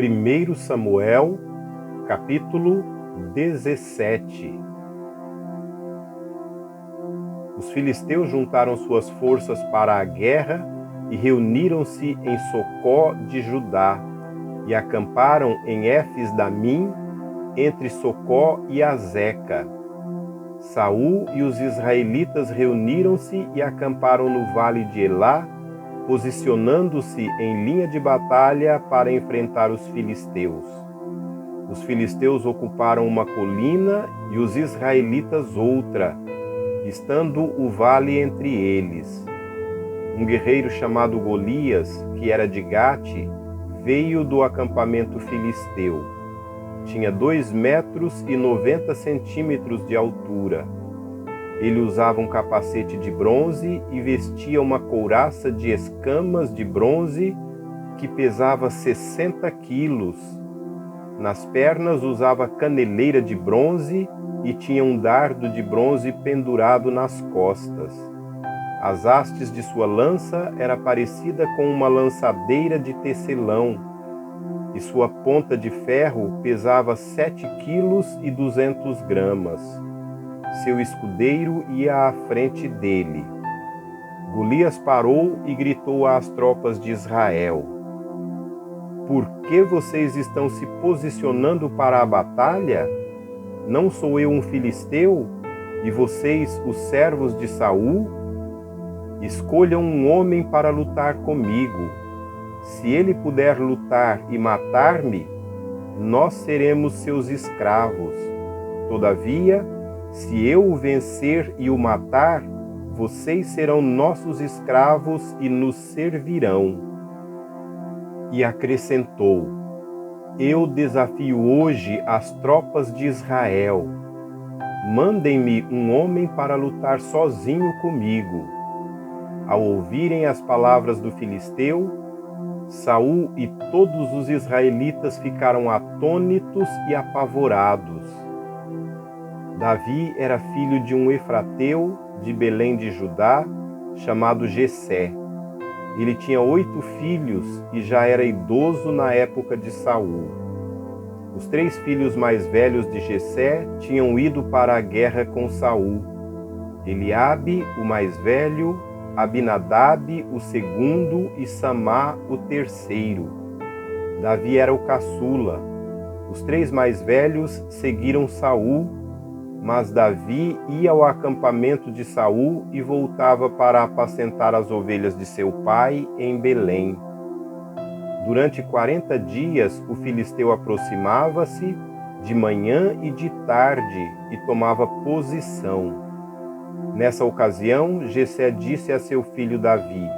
1 Samuel, capítulo 17. Os filisteus juntaram suas forças para a guerra e reuniram-se em Socó de Judá, e acamparam em Éfes-Damim, entre Socó e Azeca. Saul e os israelitas reuniram-se e acamparam no vale de Elá, posicionando-se em linha de batalha para enfrentar os filisteus. Os filisteus ocuparam uma colina e os israelitas outra, estando o vale entre eles. Um guerreiro chamado Golias, que era de Gate, veio do acampamento filisteu. Tinha 2,90 metros de altura. Ele usava um capacete de bronze e vestia uma couraça de escamas de bronze que pesava 60 quilos. Nas pernas usava caneleira de bronze e tinha um dardo de bronze pendurado nas costas. As hastes de sua lança era parecida com uma lançadeira de tecelão, e sua ponta de ferro pesava 7,2 kg. Seu escudeiro ia à frente dele. Golias parou e gritou às tropas de Israel: Por que vocês estão se posicionando para a batalha? Não sou eu um filisteu, e vocês os servos de Saul? Escolham um homem para lutar comigo. Se ele puder lutar e matar-me, nós seremos seus escravos. Todavia, se eu o vencer e o matar, vocês serão nossos escravos e nos servirão. E acrescentou: Eu desafio hoje as tropas de Israel. Mandem-me um homem para lutar sozinho comigo. Ao ouvirem as palavras do filisteu, Saul e todos os israelitas ficaram atônitos e apavorados. Davi era filho de um efrateu de Belém de Judá, chamado Jessé. Ele tinha 8 filhos e já era idoso na época de Saul. Os 3 filhos mais velhos de Jessé tinham ido para a guerra com Saul: Eliabe, o mais velho, Abinadab, o segundo, e Samá, o terceiro. Davi era o caçula. Os 3 mais velhos seguiram Saul, mas Davi ia ao acampamento de Saul e voltava para apacentar as ovelhas de seu pai em Belém. Durante 40 dias o filisteu aproximava-se de manhã e de tarde e tomava posição. Nessa ocasião, Jessé disse a seu filho Davi: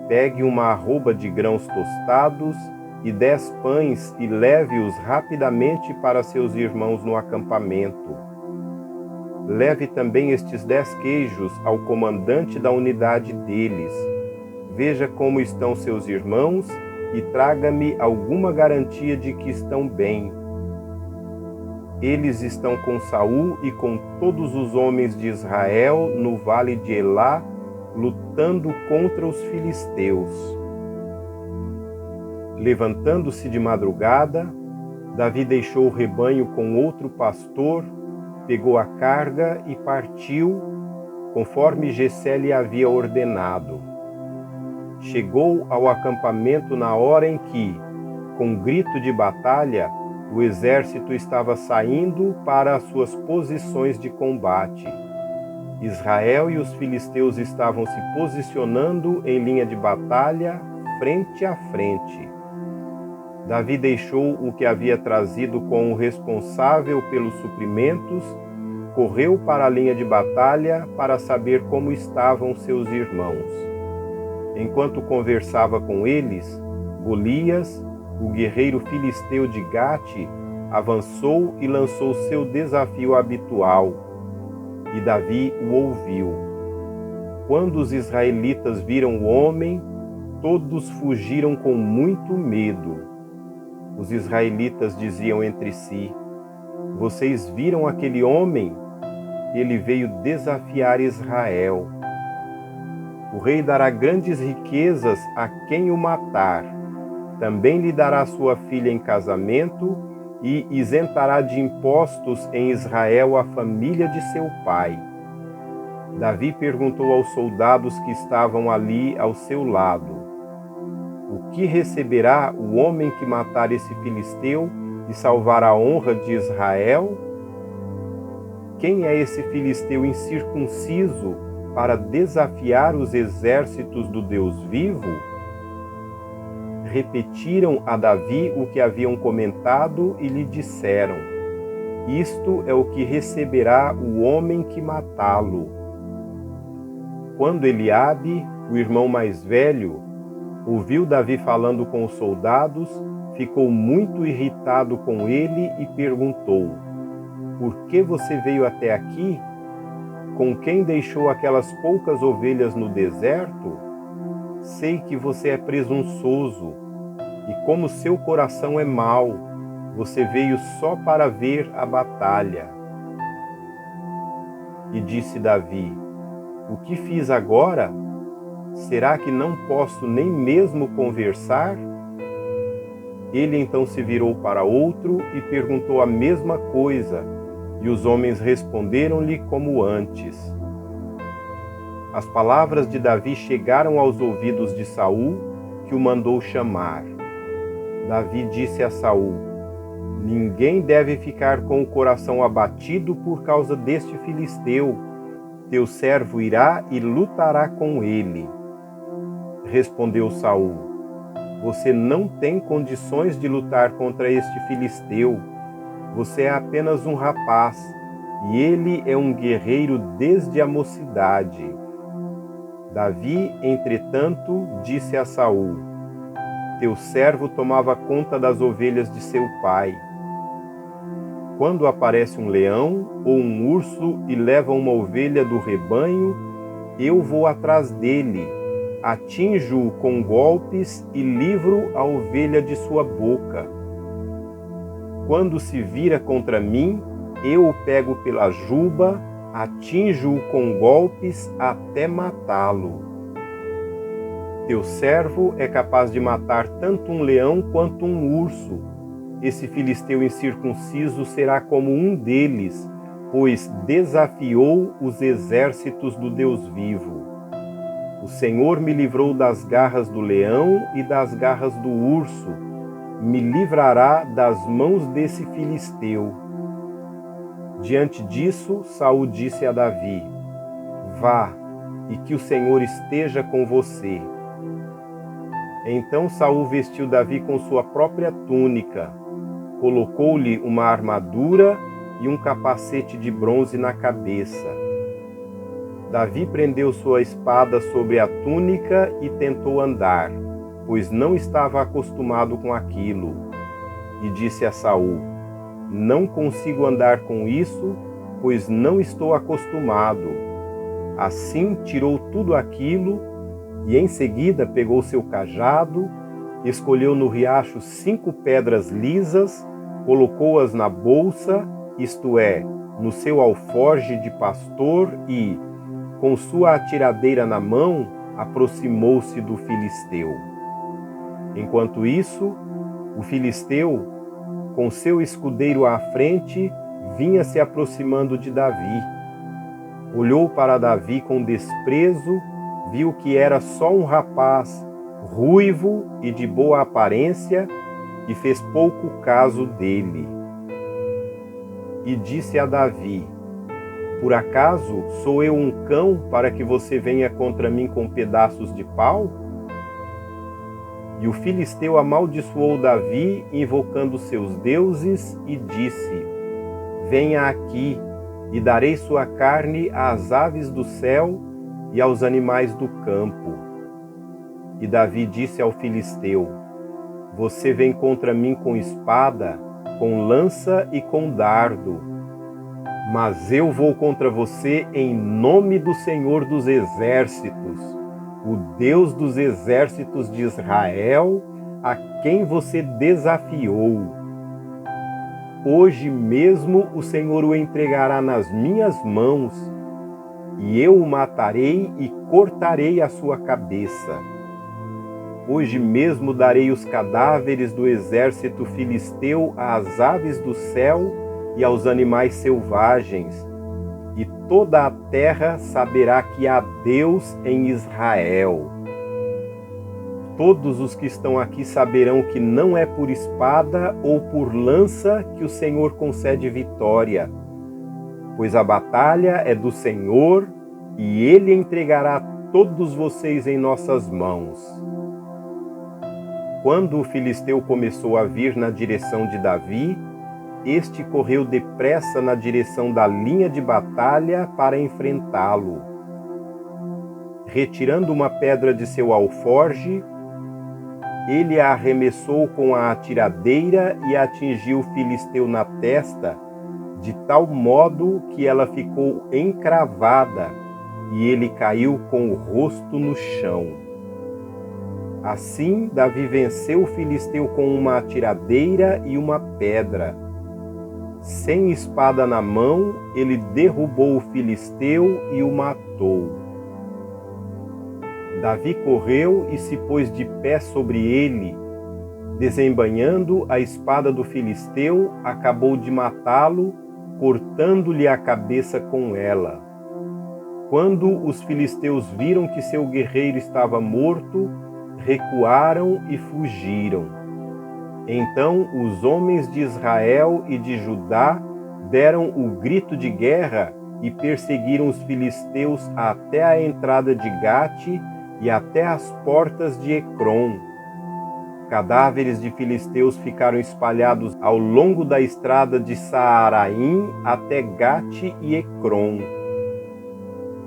Pegue uma arroba de grãos tostados e 10 pães e leve-os rapidamente para seus irmãos no acampamento. Leve também estes 10 queijos ao comandante da unidade deles. Veja como estão seus irmãos e traga-me alguma garantia de que estão bem. Eles estão com Saul e com todos os homens de Israel no vale de Elá, lutando contra os filisteus. Levantando-se de madrugada, Davi deixou o rebanho com outro pastor, pegou a carga e partiu, conforme Jessé lhe havia ordenado. Chegou ao acampamento na hora em que, com grito de batalha, o exército estava saindo para as suas posições de combate. Israel e os filisteus estavam se posicionando em linha de batalha, frente a frente. Davi deixou o que havia trazido com o responsável pelos suprimentos, correu para a linha de batalha para saber como estavam seus irmãos. Enquanto conversava com eles, Golias, o guerreiro filisteu de Gate, avançou e lançou seu desafio habitual, e Davi o ouviu. Quando os israelitas viram o homem, todos fugiram com muito medo. Os israelitas diziam entre si: Vocês viram aquele homem? Ele veio desafiar Israel. O rei dará grandes riquezas a quem o matar. Também lhe dará sua filha em casamento e isentará de impostos em Israel a família de seu pai. Davi perguntou aos soldados que estavam ali ao seu lado: o que receberá o homem que matar esse filisteu e salvar a honra de Israel? Quem é esse filisteu incircunciso para desafiar os exércitos do Deus vivo? Repetiram a Davi o que haviam comentado e lhe disseram: isto é o que receberá o homem que matá-lo. Quando Eliabe, o irmão mais velho, ouviu Davi falando com os soldados, ficou muito irritado com ele e perguntou: por que você veio até aqui? Com quem deixou aquelas poucas ovelhas no deserto? Sei que você é presunçoso, e como seu coração é mau, você veio só para ver a batalha. E disse Davi: o que fiz agora? Será que não posso nem mesmo conversar? Ele então se virou para outro e perguntou a mesma coisa, e os homens responderam-lhe como antes. As palavras de Davi chegaram aos ouvidos de Saul, que o mandou chamar. Davi disse a Saul: ninguém deve ficar com o coração abatido por causa deste filisteu. Teu servo irá e lutará com ele. Respondeu Saul: você não tem condições de lutar contra este filisteu. Você é apenas um rapaz, e ele é um guerreiro desde a mocidade. Davi, entretanto, disse a Saul: teu servo tomava conta das ovelhas de seu pai. Quando aparece um leão ou um urso e leva uma ovelha do rebanho, eu vou atrás dele, atinjo-o com golpes e livro a ovelha de sua boca. Quando se vira contra mim, eu o pego pela juba, atinjo-o com golpes até matá-lo. Teu servo é capaz de matar tanto um leão quanto um urso. Esse filisteu incircunciso será como um deles, pois desafiou os exércitos do Deus vivo. O Senhor me livrou das garras do leão e das garras do urso. Me livrará das mãos desse filisteu. Diante disso, Saul disse a Davi: vá, e que o Senhor esteja com você. Então Saul vestiu Davi com sua própria túnica, colocou-lhe uma armadura e um capacete de bronze na cabeça. Davi prendeu sua espada sobre a túnica e tentou andar, pois não estava acostumado com aquilo. E disse a Saul: não consigo andar com isso, pois não estou acostumado. Assim tirou tudo aquilo e em seguida pegou seu cajado, escolheu no riacho 5 pedras lisas, colocou-as na bolsa, isto é, no seu alforje de pastor e, com sua atiradeira na mão, aproximou-se do filisteu. Enquanto isso, o filisteu, com seu escudeiro à frente, vinha se aproximando de Davi. Olhou para Davi com desprezo, viu que era só um rapaz, ruivo e de boa aparência, e fez pouco caso dele. E disse a Davi: por acaso sou eu um cão para que você venha contra mim com pedaços de pau? E o filisteu amaldiçoou Davi, invocando seus deuses, e disse: venha aqui, e darei sua carne às aves do céu e aos animais do campo. E Davi disse ao filisteu: você vem contra mim com espada, com lança e com dardo. Mas eu vou contra você em nome do Senhor dos Exércitos, o Deus dos exércitos de Israel, a quem você desafiou. Hoje mesmo o Senhor o entregará nas minhas mãos, e eu o matarei e cortarei a sua cabeça. Hoje mesmo darei os cadáveres do exército filisteu às aves do céu e aos animais selvagens, e toda a terra saberá que há Deus em Israel. Todos os que estão aqui saberão que não é por espada ou por lança que o Senhor concede vitória, pois a batalha é do Senhor e Ele entregará todos vocês em nossas mãos. Quando o filisteu começou a vir na direção de Davi, este correu depressa na direção da linha de batalha para enfrentá-lo. Retirando uma pedra de seu alforje, ele a arremessou com a atiradeira e atingiu o filisteu na testa, de tal modo que ela ficou encravada e ele caiu com o rosto no chão. Assim, Davi venceu o filisteu com uma atiradeira e uma pedra. Sem espada na mão, ele derrubou o filisteu e o matou. Davi correu e se pôs de pé sobre ele. Desembainhando a espada do filisteu, acabou de matá-lo, cortando-lhe a cabeça com ela. Quando os filisteus viram que seu guerreiro estava morto, recuaram e fugiram. Então os homens de Israel e de Judá deram o grito de guerra e perseguiram os filisteus até a entrada de Gate e até as portas de Ecrom. Cadáveres de filisteus ficaram espalhados ao longo da estrada de Saaraim até Gate e Ecrom.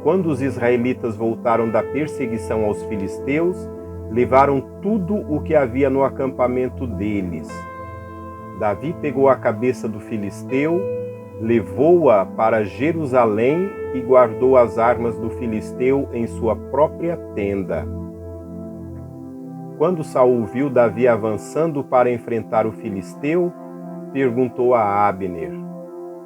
Quando os israelitas voltaram da perseguição aos filisteus, levaram tudo o que havia no acampamento deles. Davi pegou a cabeça do filisteu, levou-a para Jerusalém e guardou as armas do filisteu em sua própria tenda. Quando Saul viu Davi avançando para enfrentar o filisteu, perguntou a Abner,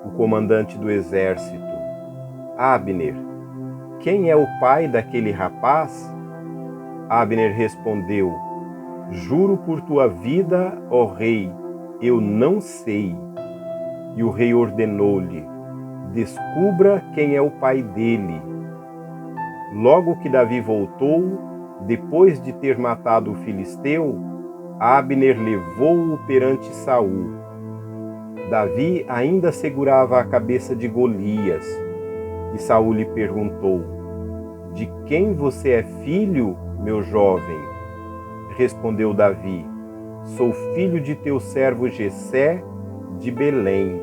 o comandante do exército: Abner, quem é o pai daquele rapaz? Abner respondeu: Juro por tua vida, ó rei, eu não sei. E o rei ordenou-lhe: Descubra quem é o pai dele. Logo que Davi voltou, depois de ter matado o filisteu, Abner levou-o perante Saul. Davi ainda segurava a cabeça de Golias. E Saul lhe perguntou: De quem você é filho, meu jovem? Respondeu Davi: Sou filho de teu servo Jessé, de Belém.